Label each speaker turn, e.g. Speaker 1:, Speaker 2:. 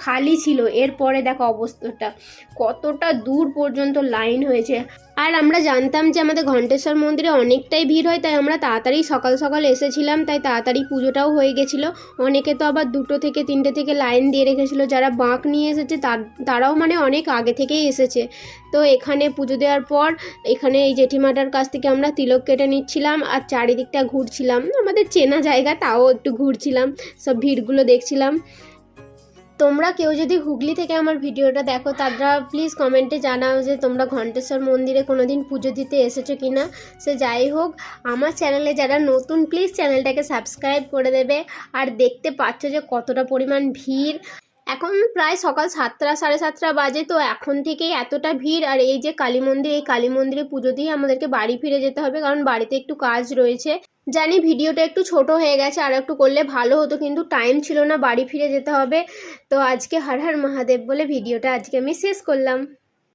Speaker 1: খালি ছিল, এরপরে দেখো অবস্থাটা কতটা দূর পর্যন্ত লাইন হয়েছে। আর আমরা জানতাম যে আমাদের ঘণ্টেশ্বর মন্দিরে অনেকটাই ভিড় হয়, তাই আমরা তাড়াতাড়ি সকাল সকাল এসেছিলাম, তাই তাড়াতাড়ি পুজোটাও হয়ে গেছিলো। অনেকে তো আবার 2টো থেকে 3টে থেকে লাইন দিয়ে রেখেছিলো, যারা বাঁক নিয়ে এসেছে তারাও মানে অনেক আগে থেকেই এসেছে। তো এখানে পুজো দেওয়ার পর এখানে এই জেঠিমাটার কাছ থেকে আমরা তিলক কেটে নিচ্ছিলাম আর চারিদিকটা ঘুরছিলাম, আমাদের চেনা জায়গা তাও একটু ঘুরছিলাম, সব ভিড়গুলো দেখছিলাম। তোমরা কেউ যদি হুগলি থেকে আমার ভিডিওটা দেখো তারা প্লিজ কমেন্টে জানাও যে তোমরা ঘণ্টেশ্বর মন্দিরে কোনোদিন পুজো দিতে এসেছো কি না। সে যাই হোক, আমার চ্যানেলে যারা নতুন প্লিজ চ্যানেলটাকে সাবস্ক্রাইব করে দেবে। আর দেখতে পাচ্ছ যে কতটা পরিমাণ ভিড়, এখন প্রায় সকাল 7টা 7:30 বাজে, তো এখন থেকেই এতটা ভিড়। আর এই যে কালী মন্দির, এই কালী মন্দিরে পুজো দিয়ে আমাদেরকে বাড়ি ফিরে যেতে হবে, কারণ বাড়িতে একটু কাজ রয়েছে। জানি ভিডিওটা একটু ছোট হয়ে গেছে, আর একটু করলে ভালো হতো, কিন্তু টাইম ছিল না, বাড়ি ফিরে যেতে হবে। তো আজকে হর হর মহাদেব বলে ভিডিওটা আজকে আমি শেষ করলাম।